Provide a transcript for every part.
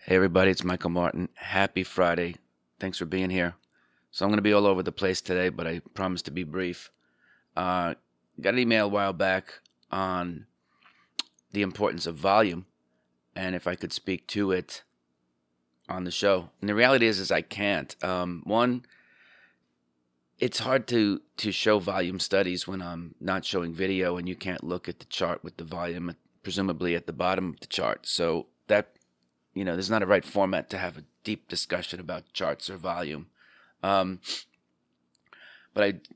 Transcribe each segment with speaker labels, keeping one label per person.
Speaker 1: Hey everybody, it's Michael Martin. Happy Friday. Thanks for being here. So I'm going to be all over the place today, but I promise to be brief. Got an email a while back on the importance of volume and if I could speak to it on the show. And the reality is I can't. One, it's hard to show volume studies when I'm not showing video and you can't look at the chart with the volume presumably at the bottom of the chart. So that there's not a right format to have a deep discussion about charts or volume. But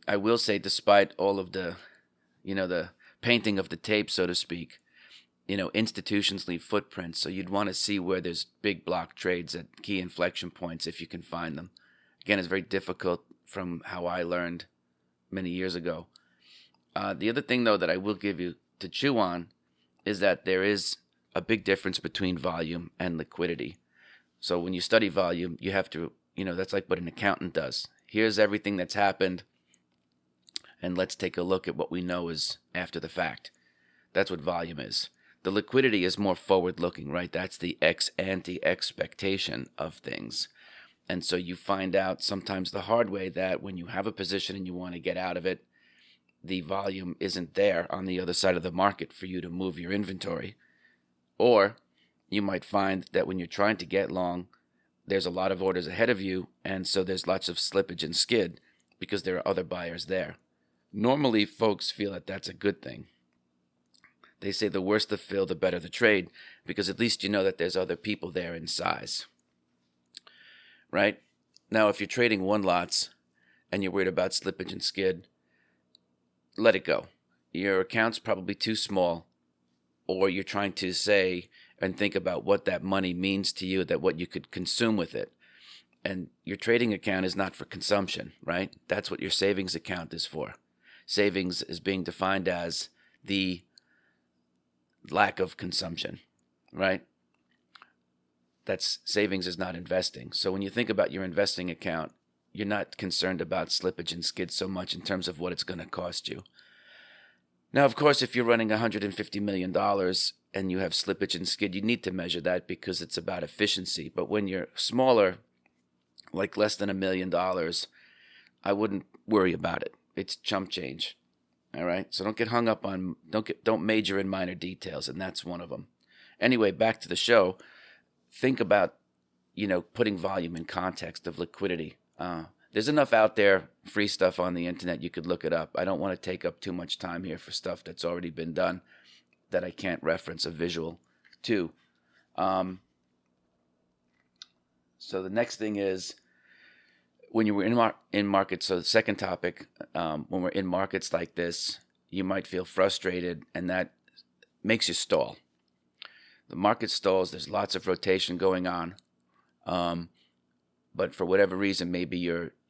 Speaker 1: I will say, despite all of the painting of the tape, so to speak, institutions leave footprints. So you'd want to see where there's big block trades at key inflection points if you can find them. Again, it's very difficult from how I learned many years ago. The other thing, though, that I will give you to chew on is that there is a big difference between volume and liquidity. So when you study volume, you have to, that's like what an accountant does. Here's everything that's happened, and let's take a look at what we know is after the fact. That's what volume is. The liquidity is more forward-looking, right? That's the ex-ante expectation of things. And so you find out sometimes the hard way that when you have a position and you want to get out of it, the volume isn't there on the other side of the market for you to move your inventory. Or you might find that when you're trying to get long, there's a lot of orders ahead of you, and so there's lots of slippage and skid because there are other buyers there. Normally, folks feel that that's a good thing. They say the worse the fill, the better the trade, because at least you know that there's other people there in size. Right? Now, if you're trading one lots and you're worried about slippage and skid, let it go. Your account's probably too small, or you're trying to say and think about what that money means to you, that what you could consume with it. And your trading account is not for consumption, right? That's what your savings account is for. Savings is being defined as the lack of consumption, right? That's savings is not investing. So when you think about your investing account, you're not concerned about slippage and skid so much in terms of what it's going to cost you. Now, of course, if you're running $150 million and you have slippage and skid, you need to measure that because it's about efficiency. But when you're smaller, like less than $1 million, I wouldn't worry about it. It's chump change. All right? So don't get hung up on, don't major in minor details, and that's one of them. Anyway, back to the show. Think about, putting volume in context of liquidity. There's enough out there, free stuff on the internet. You could look it up. I don't want to take up too much time here for stuff that's already been done that I can't reference a visual to. So the next thing is when you were in markets. So the second topic, when we're in markets like this, you might feel frustrated, and that makes you stall. The market stalls. There's lots of rotation going on. But for whatever reason, maybe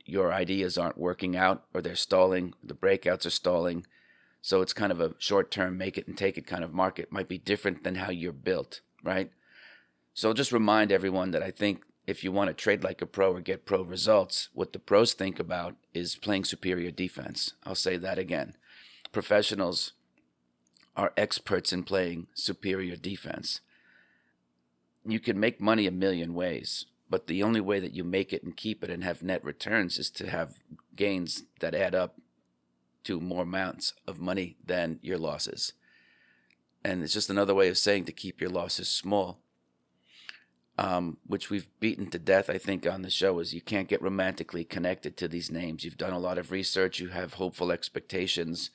Speaker 1: your ideas aren't working out, or they're stalling, the breakouts are stalling. So it's kind of a short-term make it and take it kind of market. Might be different than how you're built, right? So I'll just remind everyone that I think if you want to trade like a pro or get pro results, what the pros think about is playing superior defense. I'll say that again. Professionals are experts in playing superior defense. You can make money a million ways, but the only way that you make it and keep it and have net returns is to have gains that add up to more amounts of money than your losses. And it's just another way of saying to keep your losses small, which we've beaten to death, I think, on the show, is you can't get romantically connected to these names. You've done a lot of research, you have hopeful expectations,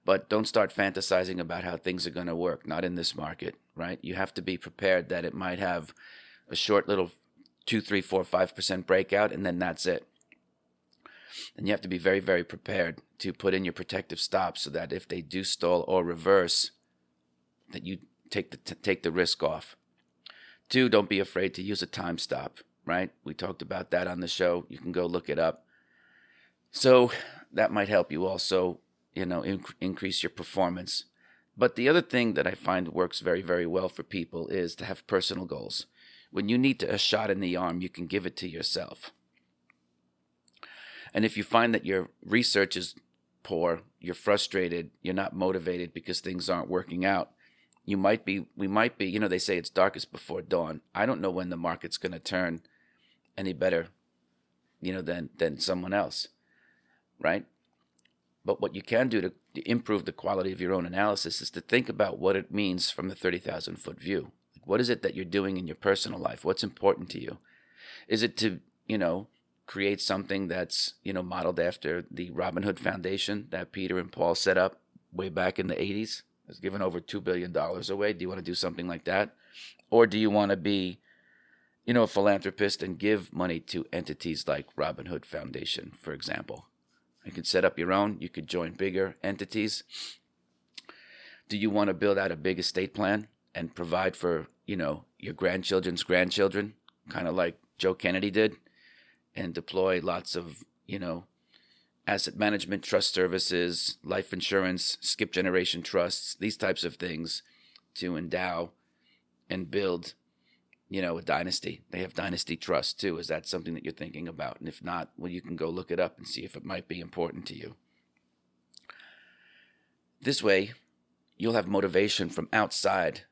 Speaker 1: but don't start fantasizing about how things are going to work. Not in this market, right? You have to be prepared that it might have a short little 2, 3, 4, 5% breakout, and then that's it. And you have to be very, very prepared to put in your protective stops so that if they do stall or reverse, that you take the risk off. 2, don't be afraid to use a time stop, right? We talked about that on the show. You can go look it up. So that might help you also, increase your performance. But the other thing that I find works very, very well for people is to have personal goals. When you need a shot in the arm, you can give it to yourself. And if you find that your research is poor, you're frustrated, you're not motivated because things aren't working out, we might be, they say it's darkest before dawn. I don't know when the market's going to turn any better, than someone else, right? But what you can do to improve the quality of your own analysis is to think about what it means from the 30,000-foot view. What is it that you're doing in your personal life? What's important to you? Is it to, create something that's, modeled after the Robin Hood Foundation that Peter and Paul set up way back in the 80s? It's given over $2 billion away. Do you want to do something like that? Or do you want to be, a philanthropist and give money to entities like Robin Hood Foundation, for example? You could set up your own. You could join bigger entities. Do you want to build out a big estate plan and provide for, your grandchildren's grandchildren, kind of like Joe Kennedy did, and deploy lots of, asset management, trust services, life insurance, skip generation trusts, these types of things to endow and build, a dynasty? They have dynasty trust too. Is that something that you're thinking about? And if not, well, you can go look it up and see if it might be important to you. This way, you'll have motivation from outside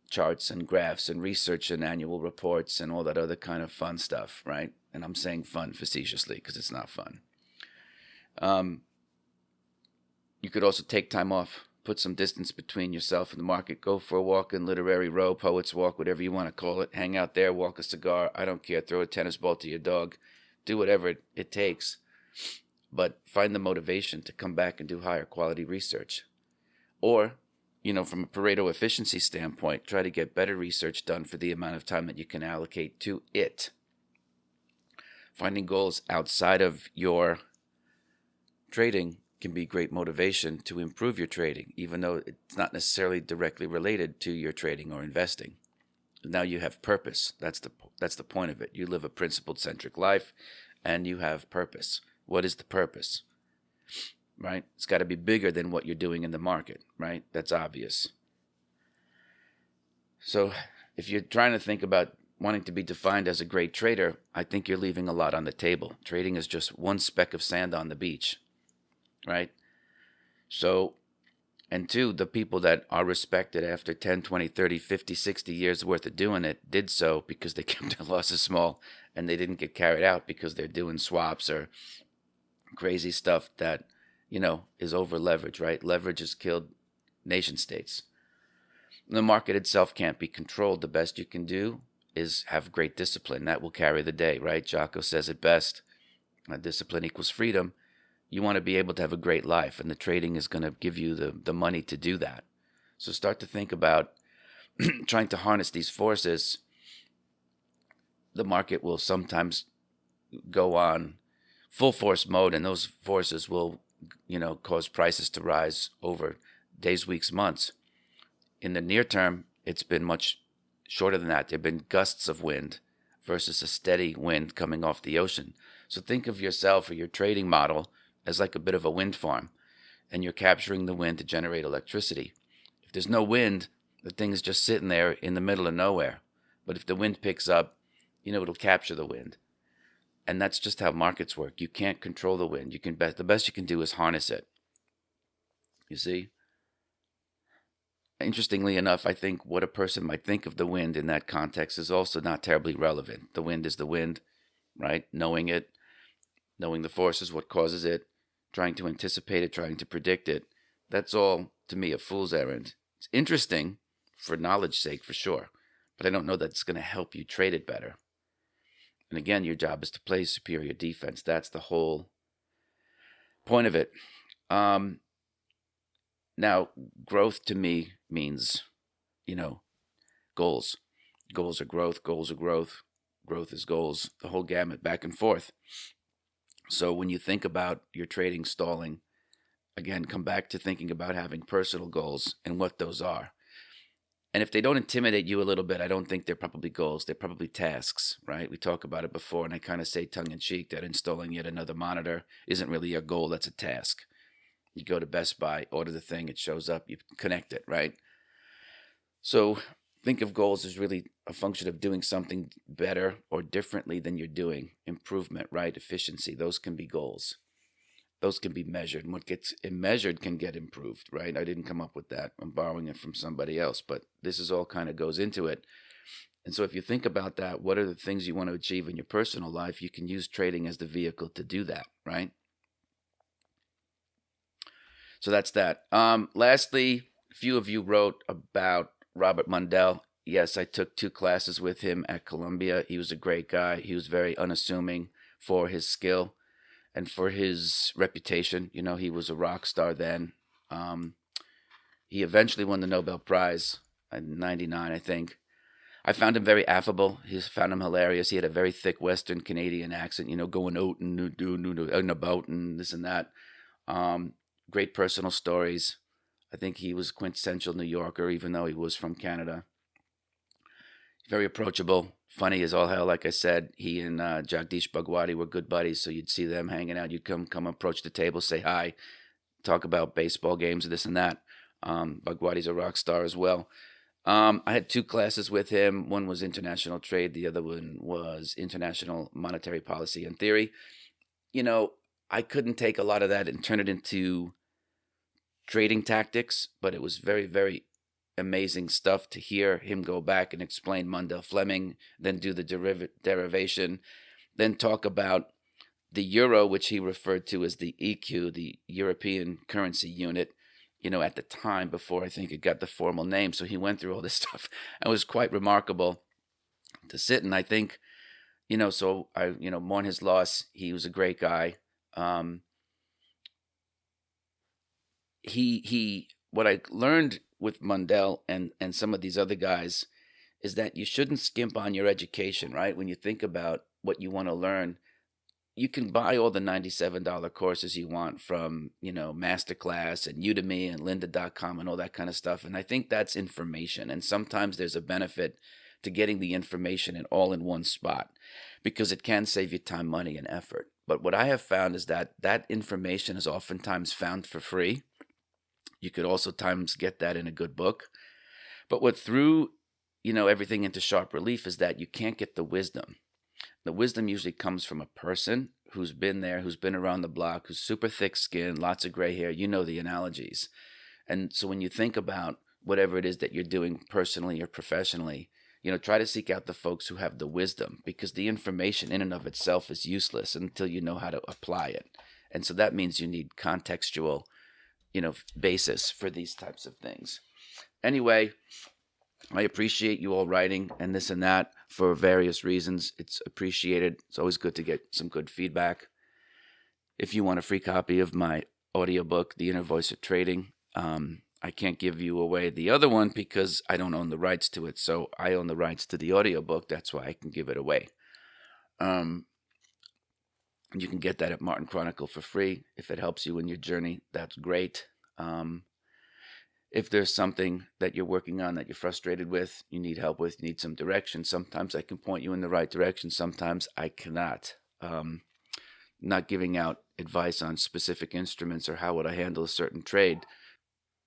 Speaker 1: charts and graphs and research and annual reports and all that other kind of fun stuff, right? And I'm saying fun facetiously because it's not fun. You could also take time off, put some distance between yourself and the market, go for a walk in Literary Row, Poets Walk, whatever you want to call it, hang out there, walk a cigar, I don't care, throw a tennis ball to your dog, do whatever it takes, but find the motivation to come back and do higher quality research. Or, from a Pareto efficiency standpoint, try to get better research done for the amount of time that you can allocate to it. Finding goals outside of your trading can be great motivation to improve your trading, even though it's not necessarily directly related to your trading or investing. Now you have purpose. That's the point of it. You live a principle-centric life, and you have purpose. What is the purpose? Right? It's got to be bigger than what you're doing in the market, right? That's obvious. So if you're trying to think about wanting to be defined as a great trader, I think you're leaving a lot on the table. Trading is just one speck of sand on the beach, right? So, and two, the people that are respected after 10, 20, 30, 50, 60 years worth of doing it did so because they kept their losses small and they didn't get carried out because they're doing swaps or crazy stuff that, is over leverage, right? Leverage has killed nation states. The market itself can't be controlled. The best you can do is have great discipline. That will carry the day, right? Jocko says it best. Discipline equals freedom. You want to be able to have a great life, and the trading is going to give you the money to do that. So start to think about trying to harness these forces. The market will sometimes go on full force mode, and those forces will, cause prices to rise over days, weeks, months. In the near term, it's been much shorter than that. There have been gusts of wind versus a steady wind coming off the ocean. So think of yourself or your trading model as like a bit of a wind farm, and you're capturing the wind to generate electricity. If there's no wind, the thing is just sitting there in the middle of nowhere. But if the wind picks up, it'll capture the wind. And that's just how markets work. You can't control the wind. The best you can do is harness it. You see? Interestingly enough, I think what a person might think of the wind in that context is also not terribly relevant. The wind is the wind, right? Knowing it, knowing the forces, what causes it, trying to anticipate it, trying to predict it. That's all, to me, a fool's errand. It's interesting for knowledge's sake, for sure. But I don't know that it's going to help you trade it better. And again, your job is to play superior defense. That's the whole point of it. Now, growth to me means, goals. Goals are growth. Goals are growth. Growth is goals. The whole gamut, back and forth. So when you think about your trading stalling, again, come back to thinking about having personal goals and what those are. And if they don't intimidate you a little bit, I don't think they're probably goals. They're probably tasks, right? We talk about it before, and I kind of say tongue-in-cheek that installing yet another monitor isn't really a goal. That's a task. You go to Best Buy, order the thing, it shows up, you connect it, right? So think of goals as really a function of doing something better or differently than you're doing. Improvement, right? Efficiency, those can be goals. those can be measured. And what gets measured can get improved, right? I didn't come up with that. I'm borrowing it from somebody else, but this is all kind of goes into it. And so if you think about that, what are the things you want to achieve in your personal life? You can use trading as the vehicle to do that, right? So that's that. Lastly, a few of you wrote about Robert Mundell. Yes, I took 2 classes with him at Columbia. He was a great guy. He was very unassuming for his skill and for his reputation. You know, he was a rock star then. He eventually won the Nobel Prize in 99, I think. I found him very affable. Found him hilarious. He had a very thick Western Canadian accent, you know, going out and about and this and that. Great personal stories. I think he was quintessential New Yorker, even though he was from Canada. Very approachable, funny as all hell. Like I said, he and Jagdish Bhagwati were good buddies, so you'd see them hanging out. You'd come approach the table, say hi, talk about baseball games, this and that. Bhagwati's a rock star as well. I had 2 classes with him. One was international trade. The other one was international monetary policy and theory. You know, I couldn't take a lot of that and turn it into trading tactics, but it was very, very amazing stuff to hear him go back and explain Mundell-Fleming, then do the derivation, then talk about the euro, which he referred to as the EQ, the European Currency Unit, you know, at the time before I think it got the formal name. So he went through all this stuff. It was quite remarkable to sit, and I think, you know, so I, you know, mourn his loss. He was a great guy. What I learned with Mundell and some of these other guys is that you shouldn't skimp on your education, right? When you think about what you want to learn, you can buy all the $97 courses you want from, you know, Masterclass and Udemy and lynda.com and all that kind of stuff. And I think that's information. And sometimes there's a benefit to getting the information all in one spot because it can save you time, money, and effort. But what I have found is that that information is oftentimes found for free. You could also times get that in a good book. But what threw, you know, everything into sharp relief is that you can't get the wisdom. The wisdom usually comes from a person who's been there, who's been around the block, who's super thick skinned, lots of gray hair. You know the analogies. And so when you think about whatever it is that you're doing personally or professionally, you know, try to seek out the folks who have the wisdom, because the information in and of itself is useless until you know how to apply it. And so that means you need contextual, you know, basis for these types of things. Anyway, I appreciate you all writing and this and that for various reasons. It's appreciated. It's always good to get some good feedback. If you want a free copy of my audiobook, The Inner Voice of Trading, I can't give you away the other one because I don't own the rights to it. So I own the rights to the audiobook. That's why I can give it away. You can get that at Martin Chronicle for free. If it helps you in your journey, that's great. If there's something that you're working on that you're frustrated with, you need help with, you need some direction, sometimes I can point you in the right direction. Sometimes I cannot. Not giving out advice on specific instruments or how would I handle a certain trade.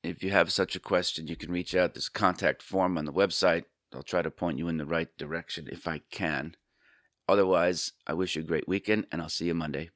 Speaker 1: If you have such a question, you can reach out. There's a contact form on the website. I'll try to point you in the right direction if I can. Otherwise, I wish you a great weekend, and I'll see you Monday.